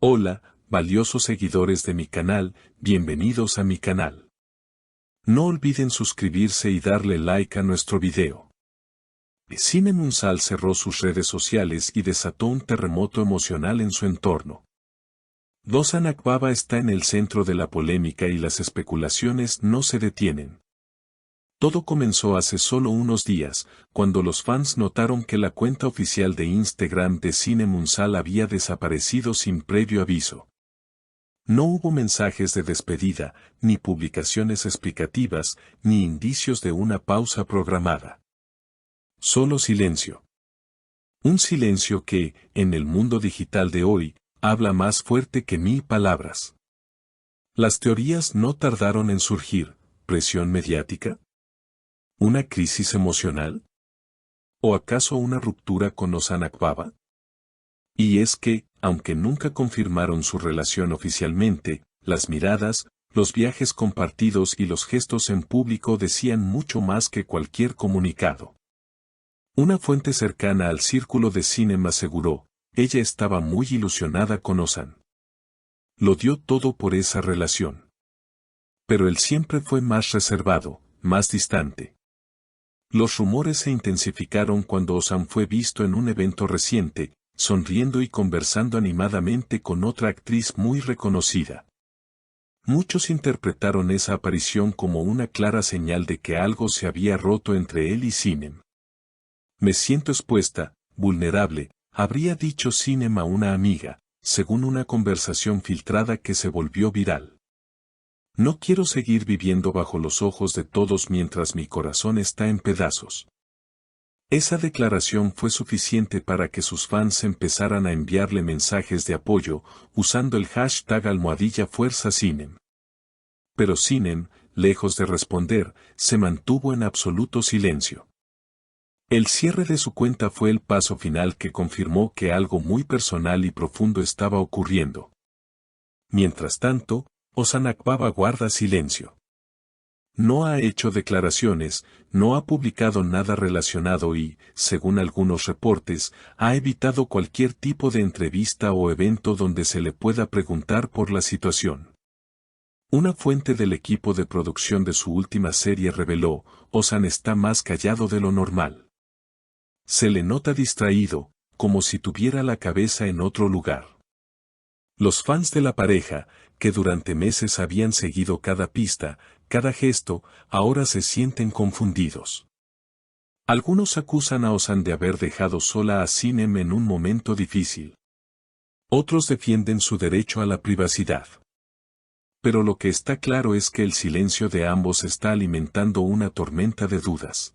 Hola, valiosos seguidores de mi canal, bienvenidos a mi canal. No olviden suscribirse y darle like a nuestro video. Cine Munsal cerró sus redes sociales y desató un terremoto emocional en su entorno. Ozan Akbaba está en el centro de la polémica y las especulaciones no se detienen. Todo comenzó hace solo unos días, cuando los fans notaron que la cuenta oficial de Instagram de Cine Munsal había desaparecido sin previo aviso. No hubo mensajes de despedida, ni publicaciones explicativas, ni indicios de una pausa programada. Solo silencio. Un silencio que, en el mundo digital de hoy, habla más fuerte que 1000 palabras. Las teorías no tardaron en surgir. ¿Presión mediática? ¿Una crisis emocional? ¿O acaso una ruptura con Ozan Akbaba? Y es que, aunque nunca confirmaron su relación oficialmente, las miradas, los viajes compartidos y los gestos en público decían mucho más que cualquier comunicado. Una fuente cercana al círculo de cine aseguró, ella estaba muy ilusionada con Ozan. Lo dio todo por esa relación. Pero él siempre fue más reservado, más distante. Los rumores se intensificaron cuando Ozan fue visto en un evento reciente, sonriendo y conversando animadamente con otra actriz muy reconocida. Muchos interpretaron esa aparición como una clara señal de que algo se había roto entre él y Sinem. Me siento expuesta, vulnerable, habría dicho Sinem a una amiga, según una conversación filtrada que se volvió viral. No quiero seguir viviendo bajo los ojos de todos mientras mi corazón está en pedazos. Esa declaración fue suficiente para que sus fans empezaran a enviarle mensajes de apoyo, usando el hashtag #FuerzaSinem. Pero Sinem, lejos de responder, se mantuvo en absoluto silencio. El cierre de su cuenta fue el paso final que confirmó que algo muy personal y profundo estaba ocurriendo. Mientras tanto, Ozan Akbaba guarda silencio. No ha hecho declaraciones, no ha publicado nada relacionado y, según algunos reportes, ha evitado cualquier tipo de entrevista o evento donde se le pueda preguntar por la situación. Una fuente del equipo de producción de su última serie reveló, Ozan está más callado de lo normal. Se le nota distraído, como si tuviera la cabeza en otro lugar. Los fans de la pareja, que durante meses habían seguido cada pista, cada gesto, ahora se sienten confundidos. Algunos acusan a Ozan de haber dejado sola a Sinem en un momento difícil. Otros defienden su derecho a la privacidad. Pero lo que está claro es que el silencio de ambos está alimentando una tormenta de dudas.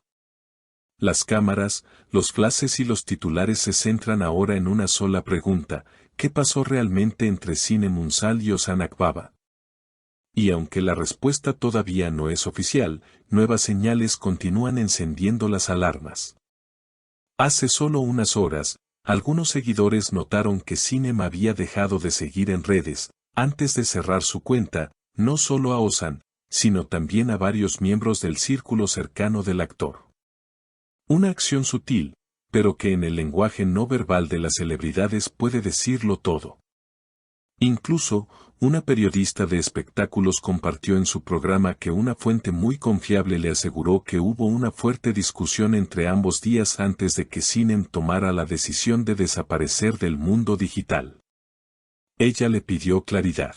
Las cámaras, los flashes y los titulares se centran ahora en una sola pregunta: ¿qué pasó realmente entre Cine Munsal y Ozan Akbaba? Y aunque la respuesta todavía no es oficial, nuevas señales continúan encendiendo las alarmas. Hace solo unas horas, algunos seguidores notaron que Sinem había dejado de seguir en redes, antes de cerrar su cuenta, no solo a Ozan, sino también a varios miembros del círculo cercano del actor. Una acción sutil, pero que en el lenguaje no verbal de las celebridades puede decirlo todo. Incluso, una periodista de espectáculos compartió en su programa que una fuente muy confiable le aseguró que hubo una fuerte discusión entre ambos días antes de que Sinem tomara la decisión de desaparecer del mundo digital. Ella le pidió claridad.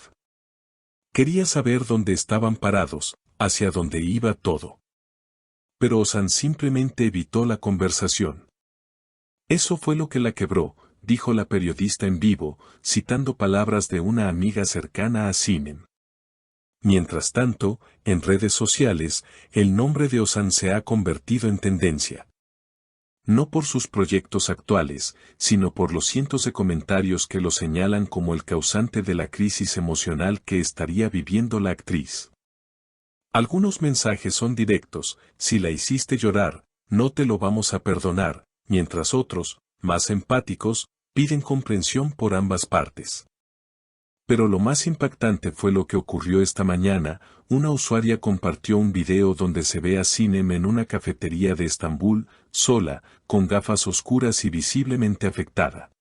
Quería saber dónde estaban parados, hacia dónde iba todo. Pero Ozan simplemente evitó la conversación. Eso fue lo que la quebró, dijo la periodista en vivo, citando palabras de una amiga cercana a Sinem. Mientras tanto, en redes sociales, el nombre de Ozan se ha convertido en tendencia. No por sus proyectos actuales, sino por los cientos de comentarios que lo señalan como el causante de la crisis emocional que estaría viviendo la actriz. Algunos mensajes son directos: si la hiciste llorar, no te lo vamos a perdonar, mientras otros, más empáticos, piden comprensión por ambas partes. Pero lo más impactante fue lo que ocurrió esta mañana. Una usuaria compartió un video donde se ve a Sinem en una cafetería de Estambul, sola, con gafas oscuras y visiblemente afectada.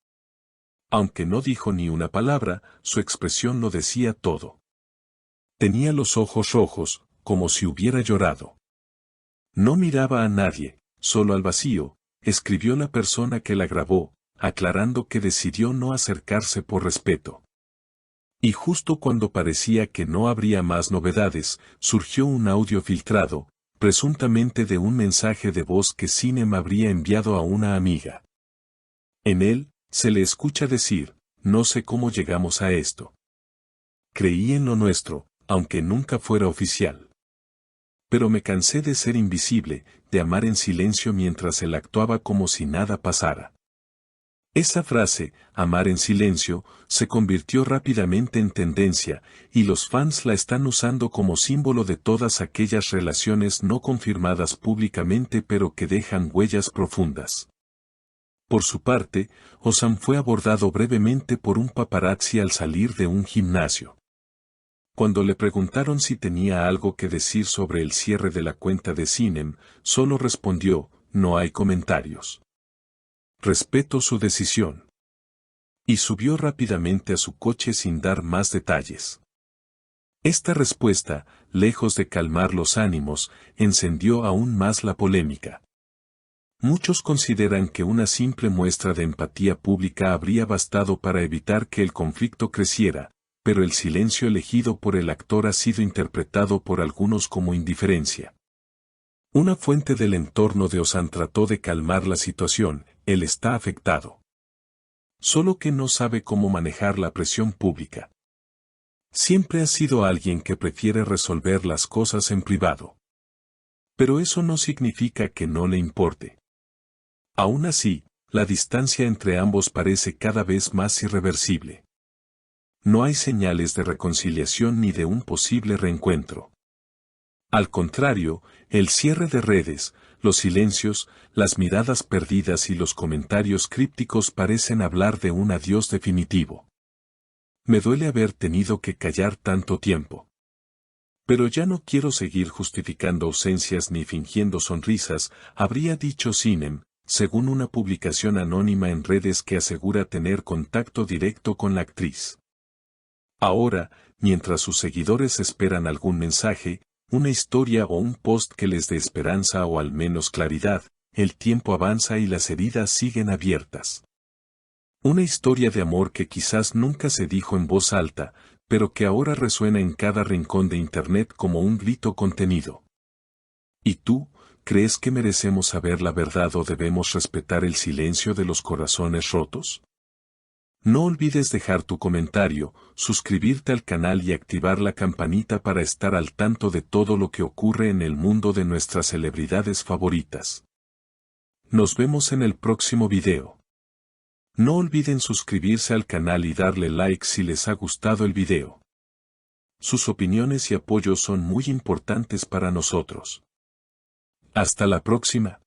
Aunque no dijo ni una palabra, su expresión lo decía todo. Tenía los ojos rojos, como si hubiera llorado. No miraba a nadie, solo al vacío, escribió la persona que la grabó, aclarando que decidió no acercarse por respeto. Y justo cuando parecía que no habría más novedades, surgió un audio filtrado, presuntamente de un mensaje de voz que Sinem habría enviado a una amiga. En él, se le escucha decir, no sé cómo llegamos a esto. Creí en lo nuestro, aunque nunca fuera oficial. Pero me cansé de ser invisible, de amar en silencio mientras él actuaba como si nada pasara. Esa frase, amar en silencio, se convirtió rápidamente en tendencia, y los fans la están usando como símbolo de todas aquellas relaciones no confirmadas públicamente pero que dejan huellas profundas. Por su parte, Osam fue abordado brevemente por un paparazzi al salir de un gimnasio. Cuando le preguntaron si tenía algo que decir sobre el cierre de la cuenta de Sinem, solo respondió, no hay comentarios. Respeto su decisión. Y subió rápidamente a su coche sin dar más detalles. Esta respuesta, lejos de calmar los ánimos, encendió aún más la polémica. Muchos consideran que una simple muestra de empatía pública habría bastado para evitar que el conflicto creciera, pero el silencio elegido por el actor ha sido interpretado por algunos como indiferencia. Una fuente del entorno de Osam trató de calmar la situación, él está afectado. Solo que no sabe cómo manejar la presión pública. Siempre ha sido alguien que prefiere resolver las cosas en privado. Pero eso no significa que no le importe. Aún así, la distancia entre ambos parece cada vez más irreversible. No hay señales de reconciliación ni de un posible reencuentro. Al contrario, el cierre de redes, los silencios, las miradas perdidas y los comentarios crípticos parecen hablar de un adiós definitivo. Me duele haber tenido que callar tanto tiempo. Pero ya no quiero seguir justificando ausencias ni fingiendo sonrisas, habría dicho Sinem, según una publicación anónima en redes que asegura tener contacto directo con la actriz. Ahora, mientras sus seguidores esperan algún mensaje, una historia o un post que les dé esperanza o al menos claridad, el tiempo avanza y las heridas siguen abiertas. Una historia de amor que quizás nunca se dijo en voz alta, pero que ahora resuena en cada rincón de Internet como un grito contenido. ¿Y tú, crees que merecemos saber la verdad o debemos respetar el silencio de los corazones rotos? No olvides dejar tu comentario, suscribirte al canal y activar la campanita para estar al tanto de todo lo que ocurre en el mundo de nuestras celebridades favoritas. Nos vemos en el próximo video. No olviden suscribirse al canal y darle like si les ha gustado el video. Sus opiniones y apoyos son muy importantes para nosotros. Hasta la próxima.